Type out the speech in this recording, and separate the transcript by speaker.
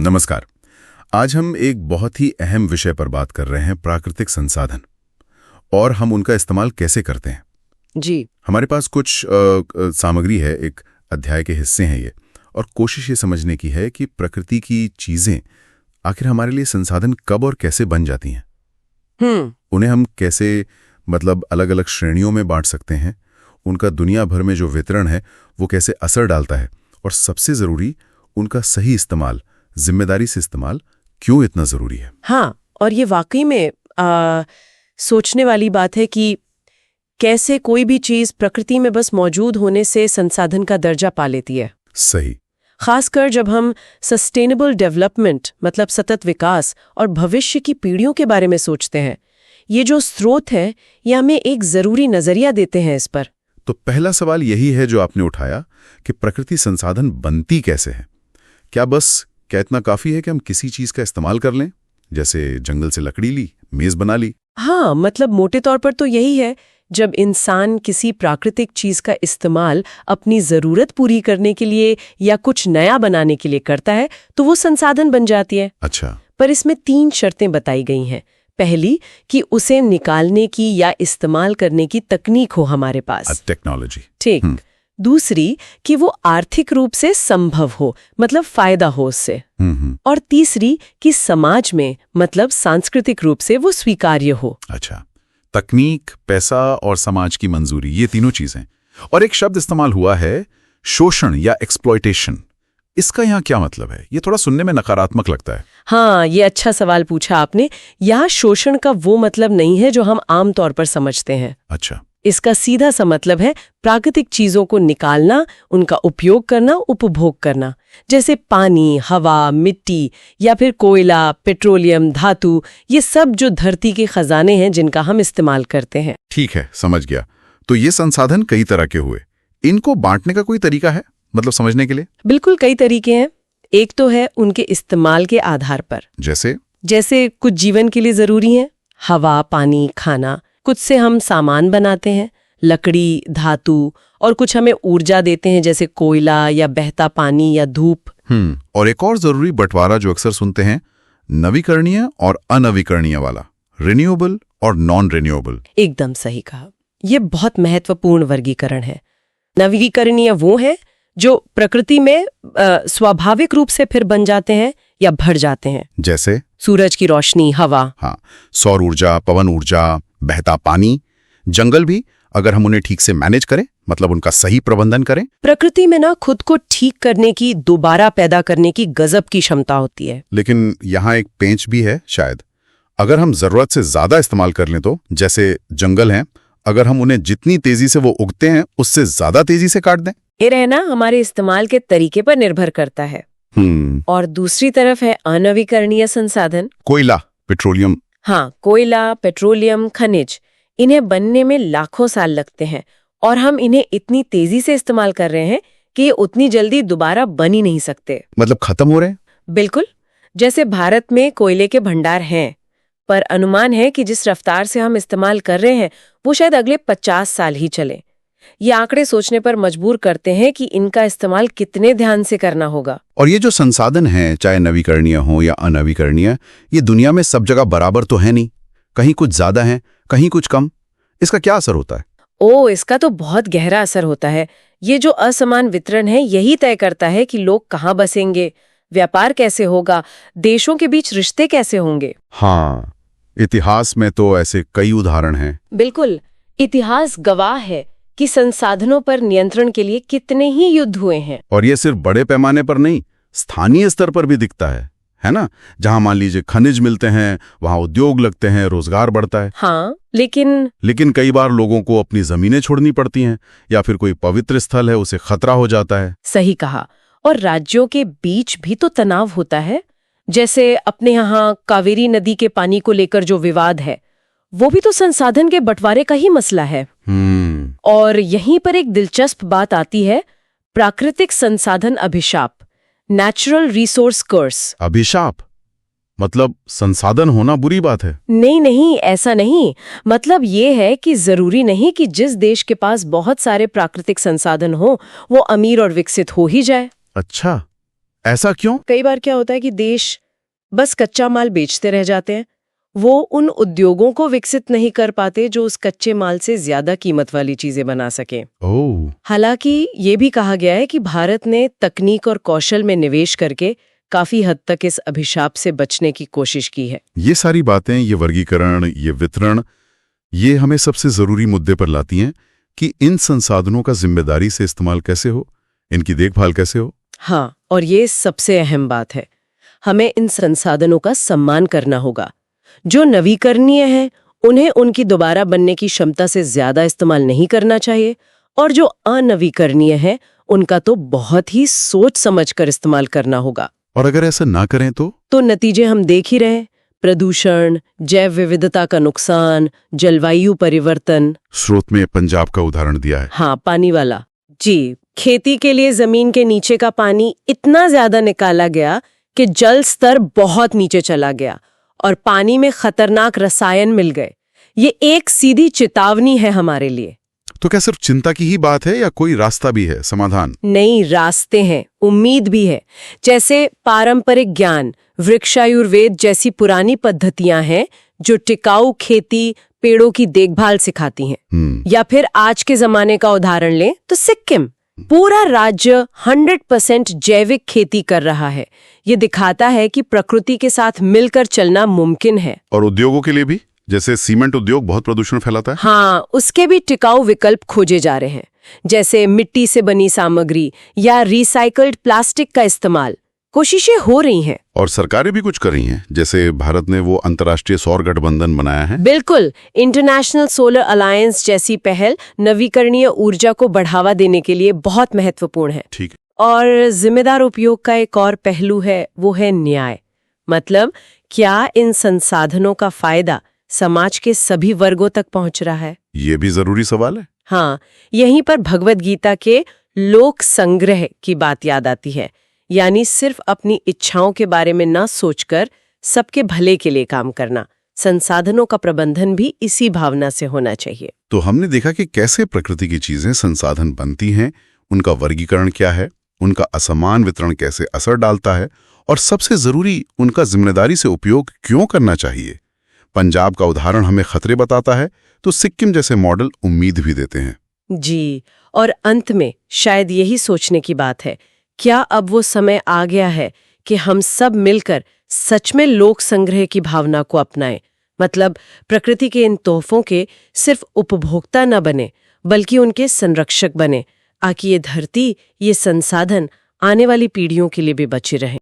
Speaker 1: नमस्कार। आज हम एक बहुत ही अहम विषय पर बात कर रहे हैं, प्राकृतिक संसाधन, और हम उनका इस्तेमाल कैसे करते हैं।
Speaker 2: जी।
Speaker 1: हमारे पास कुछ सामग्री है, एक अध्याय के हिस्से हैं ये, और कोशिश ये समझने की है कि प्रकृति की चीजें आखिर हमारे लिए संसाधन कब और कैसे बन जाती हैं। उन्हें हम कैसे अलग अलग श्रेणियों में बांट सकते हैं, उनका दुनिया भर में जो वितरण है वो कैसे असर डालता है, और सबसे जरूरी उनका सही इस्तेमाल, जिम्मेदारी से इस्तेमाल क्यों इतना जरूरी है।
Speaker 2: हाँ, और ये वाकई में सोचने वाली बात है कि कैसे कोई भी चीज प्रकृति में बस मौजूद होने से संसाधन का दर्जा पा लेती है।
Speaker 1: सही।
Speaker 2: खासकर जब हम सस्टेनेबल डेवलपमेंट सतत विकास और भविष्य की पीढ़ियों के बारे में सोचते हैं। ये जो स्रोत है ये हमें एक जरूरी नजरिया देते हैं इस पर।
Speaker 1: तो पहला सवाल यही है जो आपने उठाया कि प्रकृति संसाधन बनती कैसे है। क्या इतना काफी है कि हम किसी चीज का इस्तेमाल कर लें, जैसे जंगल से लकड़ी ली, मेज बना ली।
Speaker 2: हाँ, मोटे तौर पर तो यही है। जब इंसान किसी प्राकृतिक चीज का इस्तेमाल अपनी जरूरत पूरी करने के लिए या कुछ नया बनाने के लिए करता है तो वो संसाधन बन जाती है।
Speaker 1: अच्छा।
Speaker 2: पर इसमें 3 शर्तें बताई गई हैं। पहली कि उसे निकालने की या इस्तेमाल करने की तकनीक हो हमारे पास,
Speaker 1: टेक्नोलॉजी।
Speaker 2: ठीक। दूसरी कि वो आर्थिक रूप से संभव हो, फायदा हो उससे। और तीसरी कि समाज में सांस्कृतिक रूप से वो स्वीकार्य हो।
Speaker 1: अच्छा, तकनीक, पैसा और समाज की मंजूरी, ये तीनों चीजें। और एक शब्द इस्तेमाल हुआ है, शोषण या एक्सप्लॉयटेशन। इसका यहाँ क्या मतलब है? ये थोड़ा सुनने में नकारात्मक लगता है।
Speaker 2: हाँ, ये अच्छा सवाल पूछा आपने। यहाँ शोषण का वो मतलब नहीं है जो हम आम तौर पर समझते हैं।
Speaker 1: अच्छा।
Speaker 2: इसका सीधा सा मतलब है प्राकृतिक चीजों को निकालना, उनका उपयोग करना, उपभोग करना। जैसे पानी, हवा, मिट्टी या फिर कोयला, पेट्रोलियम, धातु, ये सब जो धरती के खजाने हैं जिनका हम इस्तेमाल करते हैं।
Speaker 1: ठीक है, समझ गया। तो ये संसाधन कई तरह के हुए, इनको बांटने का कोई तरीका है समझने के लिए?
Speaker 2: बिल्कुल, कई तरीके हैं। एक तो है उनके इस्तेमाल के आधार पर। जैसे कुछ जीवन के लिए जरूरी है, हवा, पानी, खाना। कुछ से हम सामान बनाते हैं, लकड़ी, धातु, और कुछ हमें ऊर्जा देते हैं, जैसे कोयला या बहता पानी या धूप।
Speaker 1: और एक और जरूरी बंटवारा जो अक्सर सुनते हैं, नवीकरणीय और अनवीकरणीय वाला, रिन्यूएबल और नॉन रिन्यूएबल।
Speaker 2: एकदम सही कहा। ये बहुत महत्वपूर्ण वर्गीकरण है। नवीकरणीय वो है जो प्रकृति में स्वाभाविक रूप से फिर बन जाते हैं या भर जाते हैं,
Speaker 1: जैसे
Speaker 2: सूरज की रोशनी, हवा।
Speaker 1: हाँ, सौर ऊर्जा, पवन ऊर्जा, बहता पानी, जंगल भी, अगर हम उन्हें ठीक से मैनेज करें, उनका सही प्रबंधन करें।
Speaker 2: प्रकृति में खुद को ठीक करने की, दोबारा पैदा करने की गजब की क्षमता होती है।
Speaker 1: लेकिन यहाँ एक पेंच भी है शायद। अगर हम जरूरत से ज्यादा इस्तेमाल कर लें तो, जैसे जंगल हैं, अगर हम उन्हें जितनी तेजी से वो उगते हैं उससे ज्यादा तेजी से काट दें।
Speaker 2: ये रहना हमारे इस्तेमाल के तरीके पर निर्भर करता है। और दूसरी तरफ है अनवीकरणीय संसाधन,
Speaker 1: कोयला, पेट्रोलियम।
Speaker 2: हाँ, कोयला, पेट्रोलियम, खनिज, इन्हें बनने में लाखों साल लगते हैं और हम इन्हें इतनी तेजी से इस्तेमाल कर रहे हैं कि ये उतनी जल्दी दोबारा बन ही नहीं सकते।
Speaker 1: खत्म हो रहे हैं। बिल्कुल।
Speaker 2: जैसे भारत में कोयले के भंडार हैं, पर अनुमान है कि जिस रफ्तार से हम इस्तेमाल कर रहे हैं वो शायद अगले 50 साल ही चले। ये आंकड़े सोचने पर मजबूर करते हैं कि इनका इस्तेमाल कितने ध्यान से करना होगा।
Speaker 1: और ये जो संसाधन हैं, चाहे नवीकरणीय हो या अनवीकरणीय, ये दुनिया में सब जगह बराबर तो है नहीं। कहीं कुछ ज्यादा है, कहीं कुछ कम। इसका क्या असर होता है?
Speaker 2: इसका तो बहुत गहरा असर होता है। ये जो असमान वितरण है यही तय करता है कि लोग कहाँ बसेंगे, व्यापार कैसे होगा, देशों के बीच रिश्ते कैसे होंगे।
Speaker 1: हाँ, इतिहास में तो ऐसे कई उदाहरण हैं।
Speaker 2: बिल्कुल, इतिहास गवाह है कि संसाधनों पर नियंत्रण के लिए कितने ही युद्ध हुए हैं।
Speaker 1: और ये सिर्फ बड़े पैमाने पर नहीं, स्थानीय स्तर पर भी दिखता है ना? जहां मान लीजिए खनिज मिलते हैं, वहां उद्योग लगते हैं, रोजगार बढ़ता है।
Speaker 2: हाँ, लेकिन
Speaker 1: कई बार लोगों को अपनी जमीनें छोड़नी पड़ती हैं, या फिर कोई पवित्र स्थल है उसे खतरा हो जाता है।
Speaker 2: सही कहा। और राज्यों के बीच भी तो तनाव होता है। जैसे अपने यहाँ कावेरी नदी के पानी को लेकर जो विवाद है, वो भी तो संसाधन के बंटवारे का ही मसला है। और यहीं पर एक दिलचस्प बात आती है, प्राकृतिक संसाधन अभिशाप, नेचुरल रिसोर्स कर्स।
Speaker 1: अभिशाप संसाधन होना बुरी बात है?
Speaker 2: नहीं, ऐसा नहीं। ये है कि जरूरी नहीं कि जिस देश के पास बहुत सारे प्राकृतिक संसाधन हो वो अमीर और विकसित हो ही जाए।
Speaker 1: अच्छा, ऐसा क्यों?
Speaker 2: कई बार क्या होता है कि देश बस कच्चा माल बेचते रह जाते हैं, वो उन उद्योगों को विकसित नहीं कर पाते जो उस कच्चे माल से ज्यादा कीमत वाली चीजें बना सके।
Speaker 1: ओह,
Speaker 2: हालांकि ये भी कहा गया है कि भारत ने तकनीक और कौशल में निवेश करके काफी हद तक इस अभिशाप से बचने की कोशिश की है।
Speaker 1: ये सारी बातें, ये वर्गीकरण, ये वितरण, ये हमें सबसे जरूरी मुद्दे पर लाती हैं कि इन संसाधनों का जिम्मेदारी से इस्तेमाल कैसे हो, इनकी देखभाल कैसे हो।
Speaker 2: हाँ, और ये सबसे अहम बात है, हमें इन संसाधनों का सम्मान करना होगा। जो नवीकरणीय हैं, उन्हें उनकी दोबारा बनने की क्षमता से ज्यादा इस्तेमाल नहीं करना चाहिए, और जो अनवीकरणीय हैं, उनका तो बहुत ही सोच समझकर इस्तेमाल करना होगा।
Speaker 1: और अगर ऐसा ना करें तो
Speaker 2: नतीजे हम देख ही रहे हैं, प्रदूषण, जैव विविधता का नुकसान, जलवायु परिवर्तन।
Speaker 1: स्रोत में पंजाब का उदाहरण दिया है।
Speaker 2: हाँ, पानी वाला। जी, खेती के लिए जमीन के नीचे का पानी इतना ज्यादा निकाला गया कि जल स्तर बहुत नीचे चला गया और पानी में खतरनाक रसायन मिल गए। ये एक सीधी चेतावनी है हमारे लिए।
Speaker 1: तो क्या सिर्फ चिंता की ही बात है या कोई रास्ता भी है, समाधान?
Speaker 2: नई रास्ते हैं, उम्मीद भी है। जैसे पारंपरिक ज्ञान, वृक्षायुर्वेद जैसी पुरानी पद्धतियां हैं जो टिकाऊ खेती, पेड़ों की देखभाल सिखाती हैं। या फिर आज के जमाने का उदाहरण लें तो सिक्किम, पूरा राज्य 100% जैविक खेती कर रहा है। ये दिखाता है कि प्रकृति के साथ मिलकर चलना मुमकिन है।
Speaker 1: और उद्योगों के लिए भी, जैसे सीमेंट उद्योग बहुत प्रदूषण फैलाता है।
Speaker 2: हाँ, उसके भी टिकाऊ विकल्प खोजे जा रहे हैं, जैसे मिट्टी से बनी सामग्री या रिसाइकल्ड प्लास्टिक का इस्तेमाल। कोशिशें हो रही हैं।
Speaker 1: और सरकारें भी कुछ कर रही हैं, जैसे भारत ने वो अंतर्राष्ट्रीय सौर गठबंधन बनाया है।
Speaker 2: बिल्कुल, इंटरनेशनल सोलर अलायंस जैसी पहल नवीकरणीय ऊर्जा को बढ़ावा देने के लिए बहुत महत्वपूर्ण है।
Speaker 1: ठीक है।
Speaker 2: और जिम्मेदार उपयोग का एक और पहलू है, वो है न्याय। मतलब क्या इन संसाधनों का फायदा समाज के सभी वर्गों तक पहुंच रहा है?
Speaker 1: ये भी जरूरी सवाल है।
Speaker 2: हाँ, यहीं पर भगवद गीता के लोक संग्रह की बात याद आती है। यानी सिर्फ अपनी इच्छाओं के बारे में ना सोचकर सबके भले के लिए काम करना। संसाधनों का प्रबंधन भी इसी भावना से होना चाहिए।
Speaker 1: तो हमने देखा कि कैसे प्रकृति की चीजें संसाधन बनती हैं, उनका वर्गीकरण क्या है, उनका असमान वितरण कैसे असर डालता है, और सबसे जरूरी, उनका जिम्मेदारी से उपयोग क्यों करना चाहिए। पंजाब का उदाहरण हमें खतरे बताता है, तो सिक्किम जैसे मॉडल उम्मीद भी देते हैं।
Speaker 2: जी, और अंत में शायद यही सोचने की बात है, क्या अब वो समय आ गया है कि हम सब मिलकर सच में लोक संग्रह की भावना को अपनाएं। मतलब प्रकृति के इन तोहफों के सिर्फ उपभोक्ता न बने, बल्कि उनके संरक्षक बने, ताकि ये धरती, ये संसाधन आने वाली पीढ़ियों के लिए भी बचे रहें।